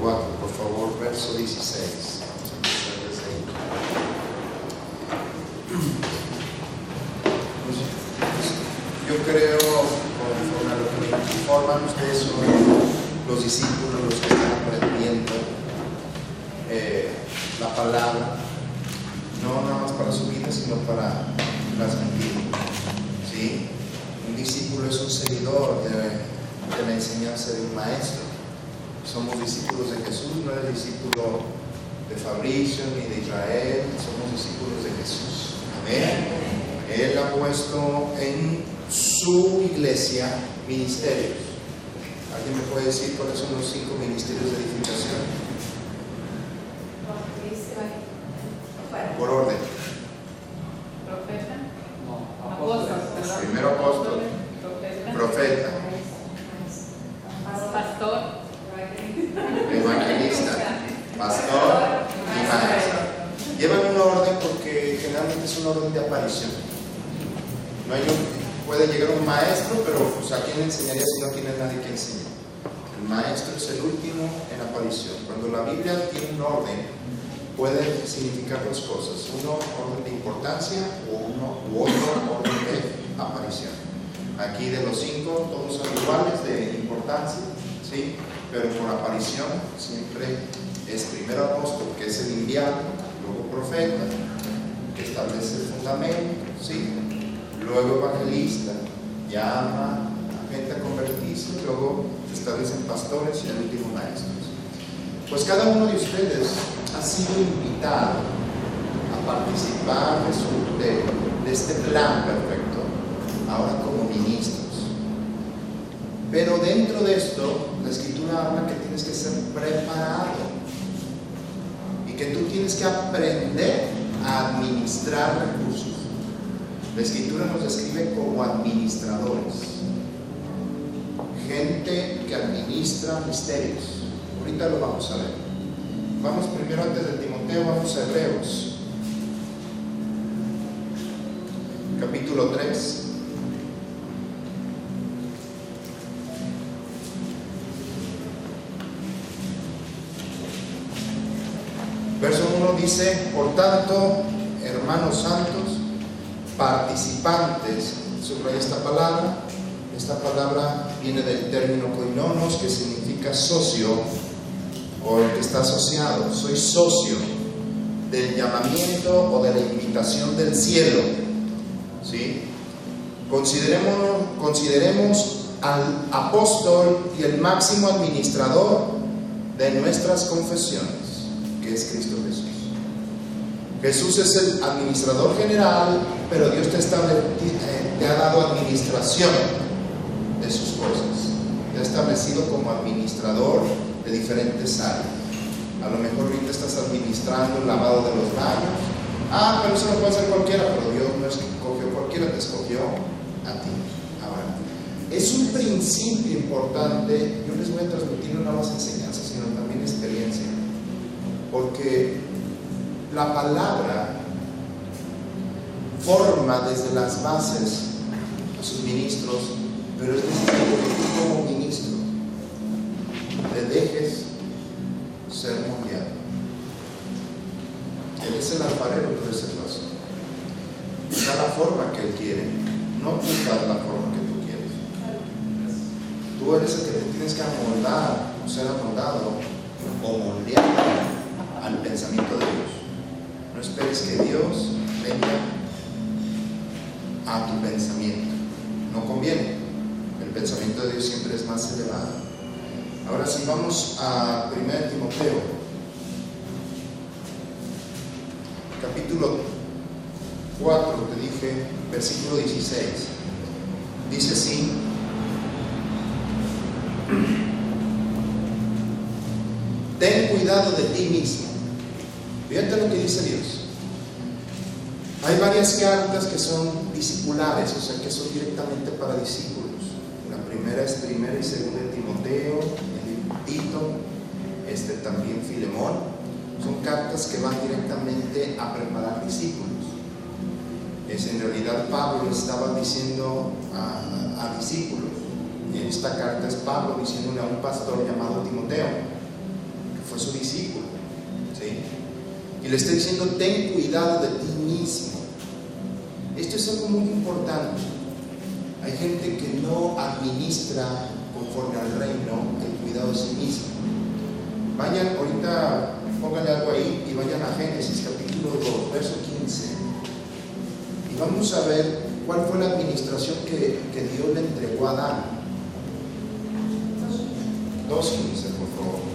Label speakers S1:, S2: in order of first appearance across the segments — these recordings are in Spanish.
S1: 4, por favor, verso 16. Vamos a empezar desde ahí. Yo creo, conforme a lo que me informan, ustedes son los discípulos, los que están aprendiendo la palabra, no nada más para su vida, sino para transmitir. ¿Sí? Un discípulo es un seguidor de la enseñanza de un maestro. Somos discípulos de Jesús, no eres discípulo de Fabricio ni de Israel, somos discípulos de Jesús. Amén. Él ha puesto en su iglesia ministerios. ¿Alguien me puede decir cuáles son los 5 ministerios de edificación? Por orden.
S2: Profeta.
S3: No, apóstol.
S1: Primero apóstol, profeta,
S2: Pastor.
S1: evangelista, pastor y maestro. Llevan un orden porque generalmente es un orden de aparición. No hay puede llegar un maestro, pero pues, ¿a quién le enseñaría si no tiene nadie que enseñar? El maestro es el último en aparición. Cuando la Biblia tiene un orden, puede significar 2 cosas: uno, orden de importancia, o otro, orden de aparición. Aquí de los 5, todos son iguales de importancia, ¿sí? Pero por aparición siempre es primero apóstol, que es el enviado, luego profeta, que establece el fundamento, ¿sí? Luego evangelista, llama a gente a convertirse, luego se establecen pastores y al último maestros. Pues cada uno de ustedes ha sido invitado a participar de este plan perfecto, ahora como ministros. Pero dentro de esto, la Escritura habla que tienes que ser preparado y que tú tienes que aprender a administrar recursos. La Escritura nos describe como administradores, gente que administra misterios. Ahorita lo vamos a ver. Vamos primero, antes de Timoteo, vamos a Hebreos, capítulo 3. Verso 1 dice: por tanto, hermanos santos, participantes, subraya esta palabra. Esta palabra viene del término koinonos, que significa socio, o el que está asociado. Soy socio del llamamiento o de la invitación del cielo, ¿sí? Consideremos al apóstol y el máximo administrador de nuestras confesiones, que es Cristo Jesús. Jesús es el administrador general, pero Dios te ha dado administración de sus cosas. Te ha establecido como administrador de diferentes áreas. A lo mejor ahorita estás administrando el lavado de los baños. Pero eso lo puede hacer cualquiera, pero Dios no escogió cualquiera, te escogió a ti. Ahora, es un principio importante. Yo les voy a transmitir no nada más enseñanza, sino también experiencia, porque la palabra forma desde las bases a sus ministros, pero es necesario que tú como ministro te dejes ser moldeado. Él es el alfarero, tú eres el vaso. Da la forma que Él quiere, no tú das la forma que tú quieres. Tú eres el que te tienes que amoldar, o ser amoldado o moldeado al pensamiento de Dios. No esperes que Dios venga a tu pensamiento. No conviene. El pensamiento de Dios siempre es más elevado. Ahora sí, vamos a 1 Timoteo, capítulo 4, te dije, versículo 16. Dice así: ten cuidado de ti mismo. Fíjate lo que dice Dios. Hay varias cartas que son discipulares, o sea que son directamente para discípulos. La primera es 1 y 2 de Timoteo, Tito, también Filemón. Son cartas que van directamente a preparar discípulos. En realidad Pablo estaba diciendo a discípulos. En esta carta es Pablo diciéndole a un pastor llamado Timoteo, que Y le está diciendo, ten cuidado de ti mismo. Esto es algo muy importante. Hay gente que no administra conforme al reino el cuidado de sí mismo. Vayan, ahorita pónganle algo ahí y vayan a Génesis capítulo 2, verso 15. Y vamos a ver cuál fue la administración que Dios le entregó a Adán. 2:15, por favor.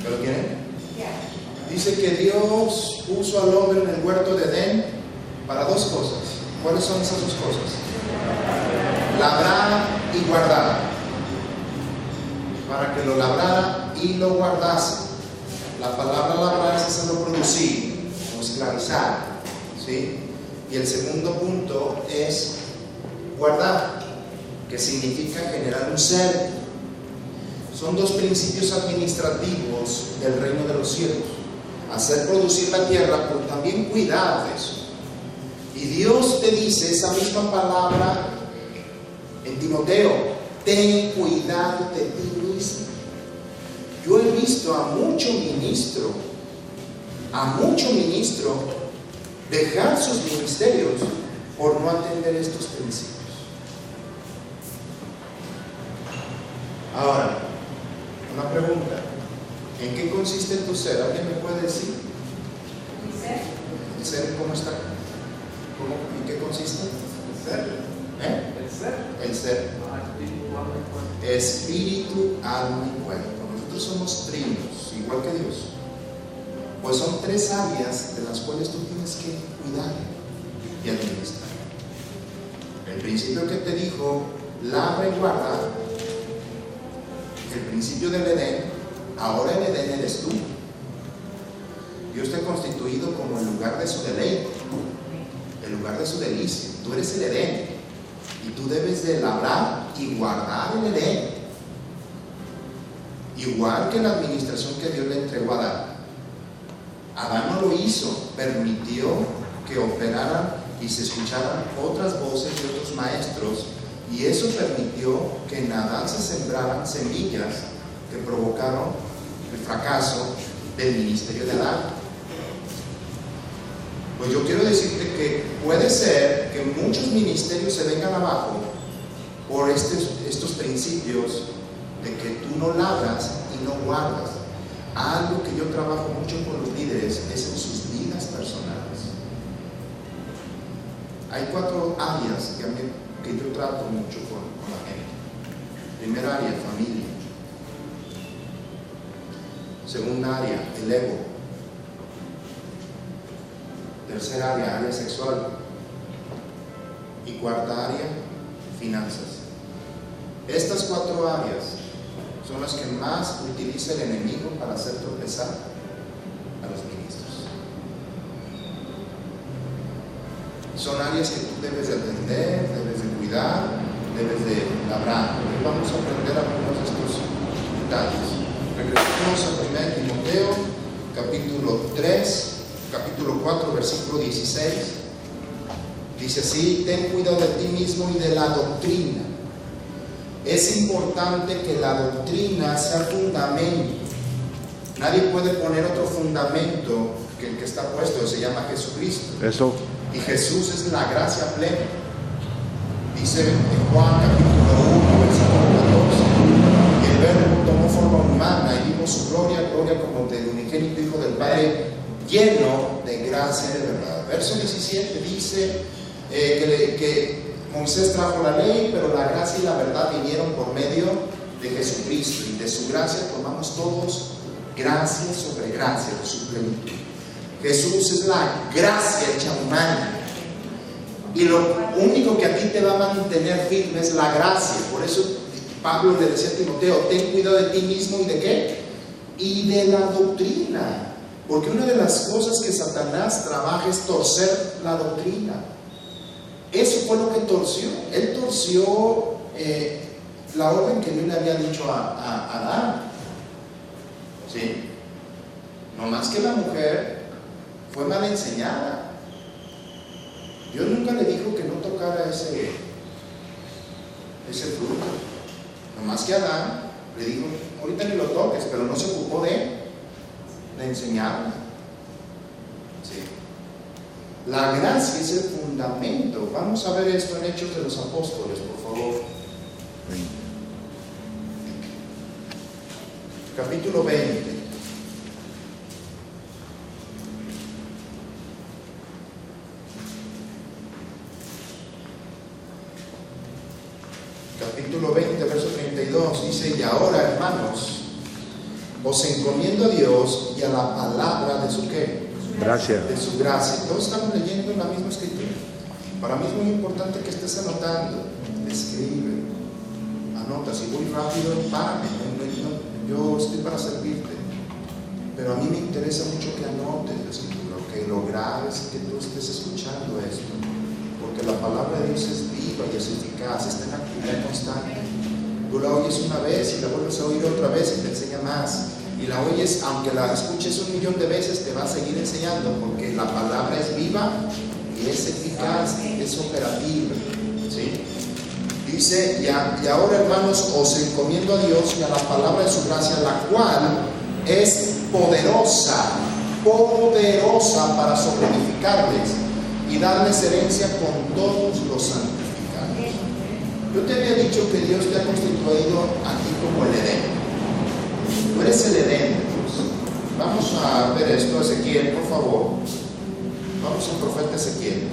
S1: ¿Ya lo tienen? Dice que Dios puso al hombre en el huerto de Edén para dos cosas. ¿Cuáles son esas dos cosas? Labrar y guardar. Para que lo labrara y lo guardase. La palabra labrar es hacerlo producir o esclavizar, ¿sí? Y el segundo punto es guardar, que significa generar un ser. Son dos principios administrativos del reino de los cielos: hacer producir la tierra, pero también cuidar de eso. Y Dios te dice esa misma palabra en Timoteo: ten cuidado de ti mismo. Yo he visto a mucho ministro dejar sus ministerios por no atender estos principios. Ahora, una pregunta: ¿en qué consiste tu ser? ¿Alguien me puede decir?
S2: ¿Mi ser?
S1: ¿El ser cómo está? ¿En qué consiste?
S3: El ser. El ser.
S1: El ser. Espíritu, alma y cuerpo. Nosotros somos trinos, igual que Dios. Pues son tres áreas de las cuales tú tienes que cuidar y administrar. El principio que te dijo, labra y guarda, el principio del Edén, ahora el Edén eres tú. Dios te ha constituido como el lugar de su deleite, el lugar de su delicia. Tú eres el Edén y tú debes de labrar y guardar el Edén, igual que la administración que Dios le entregó a Adán. Adán no lo hizo, permitió que operaran y se escucharan otras voces de otros maestros, y eso permitió que en Adán se sembraran semillas que provocaron el fracaso del ministerio de Adán. Pues yo quiero decirte que puede ser que muchos ministerios se vengan abajo por estos principios de que tú no labras y no guardas. Algo que yo trabajo mucho con los líderes es en sus vidas personales. Hay 4 áreas que yo trato mucho con la gente. Primera área, familia. Segunda área, el ego. Tercera área sexual. Y cuarta área, finanzas. Estas 4 áreas son las que más utiliza el enemigo para hacer tropezar a los ministros. Son áreas que tú debes de atender, debes de cuidar, debes de labrar. Hoy vamos a aprender algunos de estos detalles. Regresemos a 1 Timoteo, capítulo 4, versículo 16. Dice así: ten cuidado de ti mismo y de la doctrina. Es importante que la doctrina sea fundamento. Nadie puede poner otro fundamento que el que está puesto, se llama Jesucristo.
S4: Eso.
S1: Y Jesús es la gracia plena. Dice en Juan capítulo 1, versículo 14: y el Verbo tomó forma humana y vimos su gloria, gloria como del unigénito Hijo del Padre, lleno de gracia y de verdad. Verso 17 dice que Moisés trajo la ley, pero la gracia y la verdad vinieron por medio de Jesucristo, y de su gracia tomamos todos gracia sobre gracia, de su plenitud. Jesús es la gracia hecha humana, y lo único que a ti te va a mantener firme es la gracia. Por eso Pablo le decía a Timoteo: ten cuidado de ti mismo y de qué, y de la doctrina, porque una de las cosas que Satanás trabaja es torcer la doctrina. Eso fue lo que torció. Él torció la orden que Dios le había dicho a Adán. ¿Sí? No más que la mujer fue mal enseñada. Dios nunca le dijo que no tocara ese fruto. Nomás que Adán le dijo, ahorita ni lo toques, pero no se ocupó de enseñarle. ¿Sí? La gracia es el fundamento. Vamos a ver esto en Hechos de los Apóstoles, por favor. Capítulo 20. Capítulo 20, verso 32, dice: y ahora, hermanos, os encomiendo a Dios y a la palabra de su ¿qué?
S4: Gracia.
S1: De su gracia. Todos estamos leyendo la misma escritura. Para mí es muy importante que estés anotando. Escribe, anota. Si voy rápido, párame. Yo estoy para servirte. Pero a mí me interesa mucho que anotes la escritura, que lo grabes, que tú estés escuchando esto. Porque la palabra de Dios es viva y es eficaz, está en actividad constante. Tú la oyes una vez y la vuelves a oír otra vez y te enseña más. Y la oyes, aunque la escuches 1,000,000 de veces, te va a seguir enseñando, porque la palabra es viva y es eficaz, es operativa. ¿Sí? Dice: y ahora, hermanos, os encomiendo a Dios y a la palabra de su gracia, la cual es poderosa para sobreedificarles y darles herencia con todos los santificados. Yo te había dicho que Dios te ha constituido aquí como el Edén. Tú eres el Edén de Dios. Vamos a ver esto, Ezequiel, por favor. Vamos al profeta Ezequiel.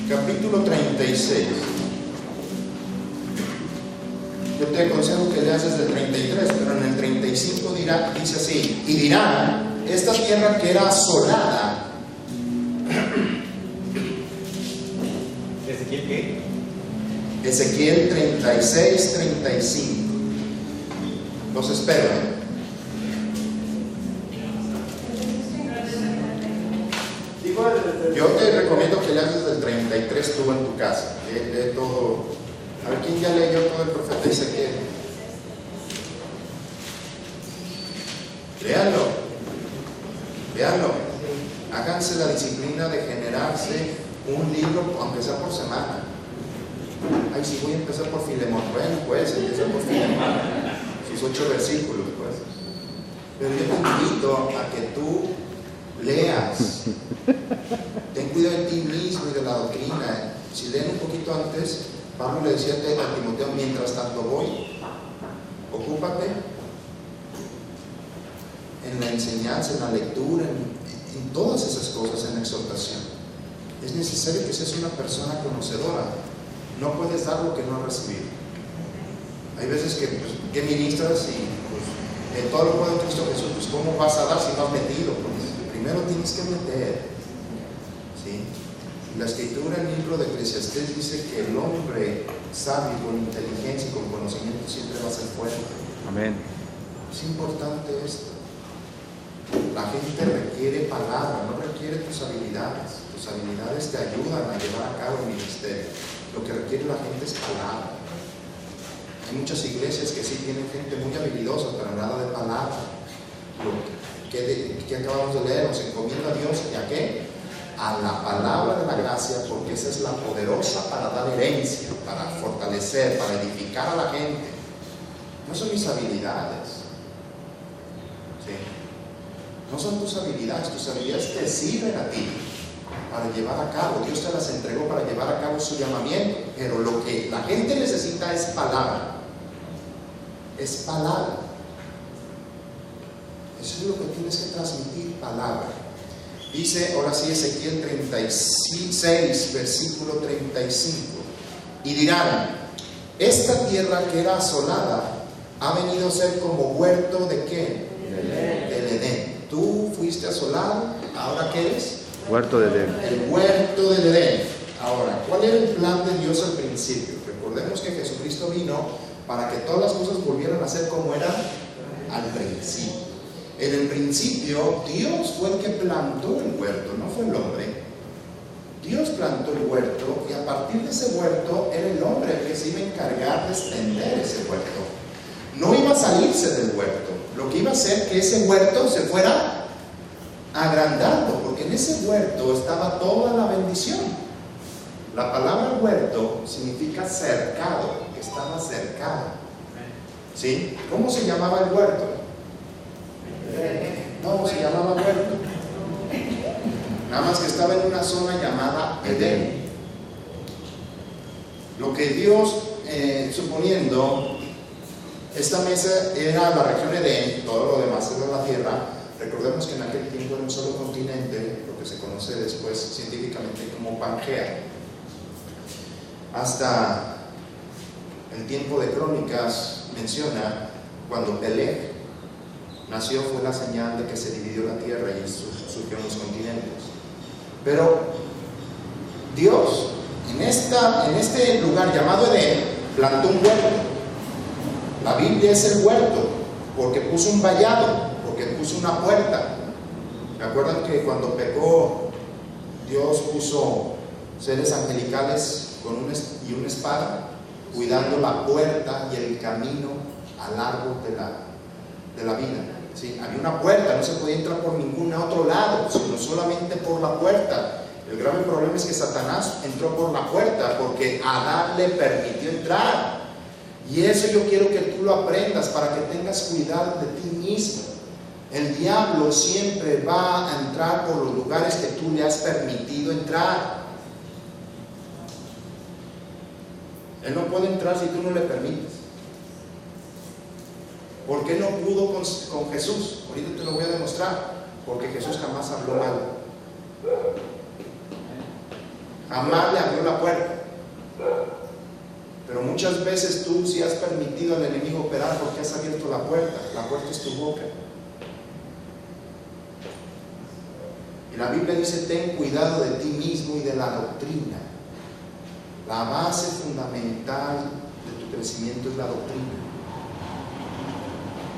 S1: Capítulo 36. Yo te aconsejo que leas desde el 33, pero en el 35 dice así: y dirán, esta tierra que era asolada.
S3: ¿Ezequiel qué?
S1: Ezequiel 36, 35. Los espero. Yo te recomiendo que leas desde el 33 tú en tu casa. Lee todo. A ver, ¿quién ya leyó todo el profeta Ezequiel? Léanlo. Háganse la disciplina de generarse un libro, aunque sea por semana. Ay, si voy a empezar por Filemón. Bueno, pues empezar por Filemón. Sus 8 versículos, pues. Pero yo te invito a que tú leas. Ten cuidado de ti mismo y de la doctrina. Si leen un poquito antes, Pablo le decía a Timoteo: mientras tanto voy, ocúpate en la enseñanza, en la lectura, en todas esas cosas, en la exhortación. Es necesario que seas una persona conocedora. No puedes dar lo que no has recibido. Hay veces que ministras y en todo lo puedo en Cristo Jesús. Pues ¿cómo vas a dar si no has metido? Pues primero tienes que meter. ¿Sí? La escritura en el libro de Eclesiastés dice que el hombre sabio, con inteligencia y con conocimiento, siempre va a ser fuerte.
S4: Amén.
S1: Es importante esto. La gente requiere palabra, no requiere tus habilidades. Tus habilidades te ayudan a llevar a cabo el ministerio. Lo que requiere la gente es palabra. Hay muchas iglesias que sí tienen gente muy habilidosa, pero nada de palabra. Lo que acabamos de leer: nos encomienda a Dios y a qué? A la palabra de la gracia, porque esa es la poderosa para dar herencia, para fortalecer, para edificar a la gente. No son mis habilidades. ¿Sí? No son tus habilidades te sirven a ti para llevar a cabo. Dios te las entregó para llevar a cabo su llamamiento, pero lo que la gente necesita es palabra. Es palabra. Eso es lo que tienes que transmitir, palabra. Dice ahora sí Ezequiel 36, versículo 35. Y dirán: esta tierra que era asolada ha venido a ser como huerto de ¿qué? Del Edén. Tú fuiste asolado, ¿ahora qué eres?
S4: Huerto de Edén.
S1: El huerto del Edén. Ahora, ¿cuál era el plan de Dios al principio? Recordemos que Jesucristo vino para que todas las cosas volvieran a ser como eran al principio. En el principio, Dios fue el que plantó el huerto, no fue el hombre. Dios plantó el huerto y a partir de ese huerto era el hombre el que se iba a encargar de extender ese huerto. No iba a salirse del huerto. Lo que iba a hacer que ese huerto se fuera agrandando, porque en ese huerto estaba toda la bendición. La palabra huerto significa cercado, que estaba cercado. ¿Sí? ¿Cómo se llamaba el huerto? No, se llamaba huerto. Nada más que estaba en una zona llamada Edén. Lo que Dios, suponiendo, esta mesa era la región Edén, todo lo demás era la tierra. Recordemos que en aquel tiempo era un solo continente, lo que se conoce después científicamente como Pangea. Hasta el tiempo de Crónicas menciona cuando Peleg nació, fue la señal de que se dividió la tierra y surgieron los continentes. Pero Dios en este lugar llamado Edén plantó un huerto. La Biblia es el huerto porque puso un vallado, porque puso una puerta. ¿Me acuerdan que cuando pecó Dios puso seres angelicales con una espada cuidando la puerta y el camino al árbol de la vida? ¿Sí? Había una puerta, no se podía entrar por ningún otro lado, sino solamente por la puerta. El grave problema es que Satanás entró por la puerta porque Adán le permitió entrar. Y eso yo quiero que tú lo aprendas para que tengas cuidado de ti mismo. El diablo siempre va a entrar por los lugares que tú le has permitido entrar. Él no puede entrar si tú no le permites. ¿Por qué no pudo con Jesús? Ahorita te lo voy a demostrar. Porque Jesús jamás habló mal. Jamás le abrió la puerta. Pero muchas veces tú sí has permitido al enemigo operar porque has abierto la puerta. La puerta es tu boca. Y la Biblia dice: ten cuidado de ti mismo y de la doctrina. La base fundamental de tu crecimiento es la doctrina.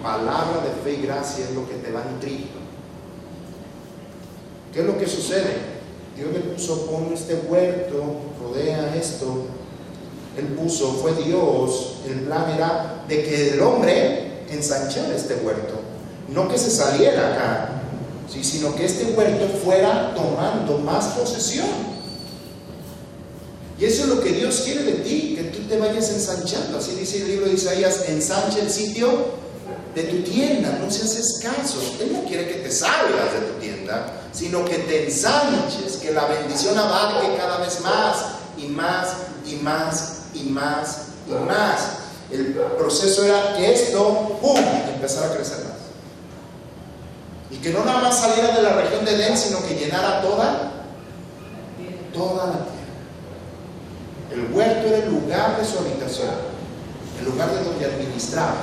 S1: Palabra de fe y gracia es lo que te va a nutrir. ¿Qué es lo que sucede? Dios le puso: pon este huerto, rodea esto. Él puso, fue Dios, el plan era de que el hombre ensanchara este huerto, no que se saliera acá, ¿sí? Sino que este huerto fuera tomando más posesión. Y eso es lo que Dios quiere de ti, que tú te vayas ensanchando. Así dice el libro de Isaías: ensancha el sitio de tu tienda, no seas escaso. Él no quiere que te salgas de tu tienda, sino que te ensanches, que la bendición abarque cada vez más y más y más y más y más. El proceso era que esto, ¡pum!, empezara a crecer más. Y que no nada más saliera de la región de Edén, sino que llenara toda la tierra. El huerto era el lugar de su habitación, el lugar de donde administraba.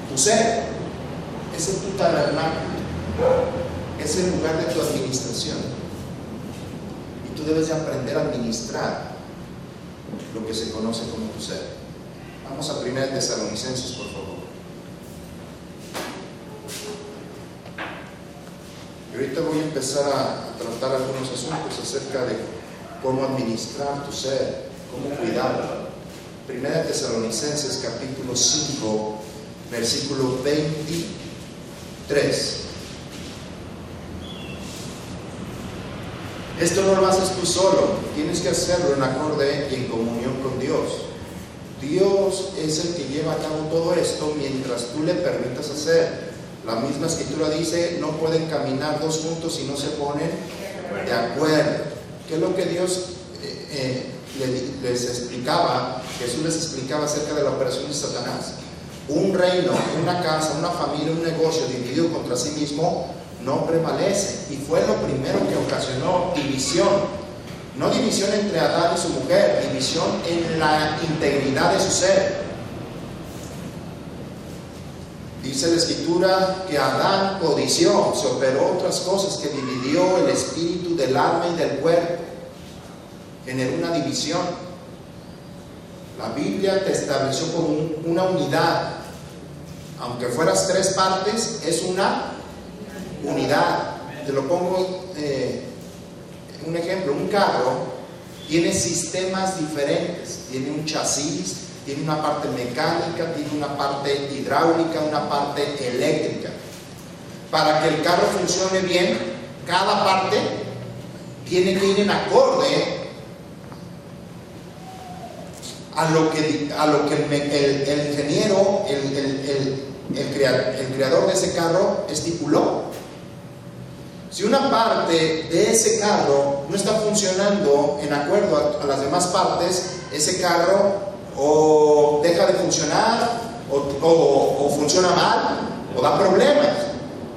S1: Tu ser, ese es tu tabernáculo, es el lugar de tu administración. Y tú debes de aprender a administrar lo que se conoce como tu ser. Vamos a 1 Tesalonicenses, por favor. Y ahorita voy a empezar a tratar algunos asuntos acerca de cómo administrar tu ser, cómo cuidarlo. 1 Tesalonicenses capítulo 5, versículo 23. Esto no lo haces tú solo, tienes que hacerlo en acorde y en comunión con Dios. Dios es el que lleva a cabo todo esto mientras tú le permitas hacer. La misma escritura dice: no pueden caminar dos juntos si no se ponen de acuerdo. ¿Qué es lo que Dios les explicaba? Jesús les explicaba acerca de la operación de Satanás. Un reino, una casa, una familia, un negocio dividido contra sí mismo no prevalece. Y fue lo primero que ocasionó división. No división entre Adán y su mujer, división en la integridad de su ser. Dice la escritura que Adán codició, se operó otras cosas, que dividió el espíritu del alma y del cuerpo, generó una división. La Biblia te estableció como una unidad. Aunque fueras tres partes, es una unidad. Te lo pongo un ejemplo: un carro tiene sistemas diferentes, tiene un chasis, tiene una parte mecánica, tiene una parte hidráulica, una parte eléctrica. para que el carro funcione bien, cada parte tiene que ir en acorde a lo que el ingeniero, el creador de ese carro estipuló. Si una parte de ese carro no está funcionando en acuerdo a las demás partes, ese carro o deja de funcionar o funciona mal o da problemas.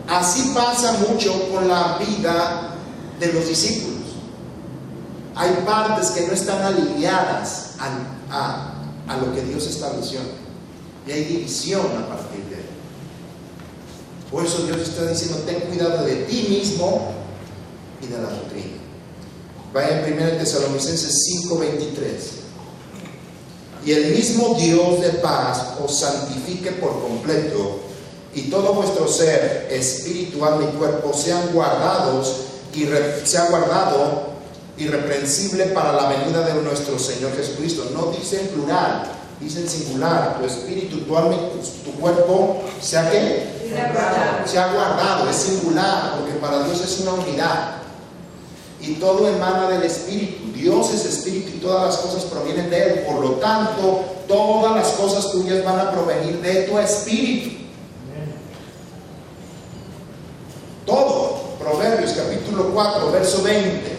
S1: Así pasa mucho con la vida de los discípulos. Hay partes que no están alineadas a lo que Dios estableció y hay división a partir de él. Por eso Dios está diciendo: ten cuidado de ti mismo y de la doctrina. Vaya en 1 Tesalonicenses 5:23. Y el mismo Dios de paz os santifique por completo, y todo vuestro ser, espíritu, alma y cuerpo sean guardado irreprensible para la venida de nuestro Señor Jesucristo. No dice en plural, dice en singular. Tu espíritu, tu alma y tu cuerpo sea ¿qué? Sea guardado, es singular, porque para Dios es una unidad. Y todo emana del Espíritu. Dios es Espíritu y todas las cosas provienen de Él. Por lo tanto, todas las cosas tuyas van a provenir de tu Espíritu. Todo. Proverbios capítulo 4, verso 20.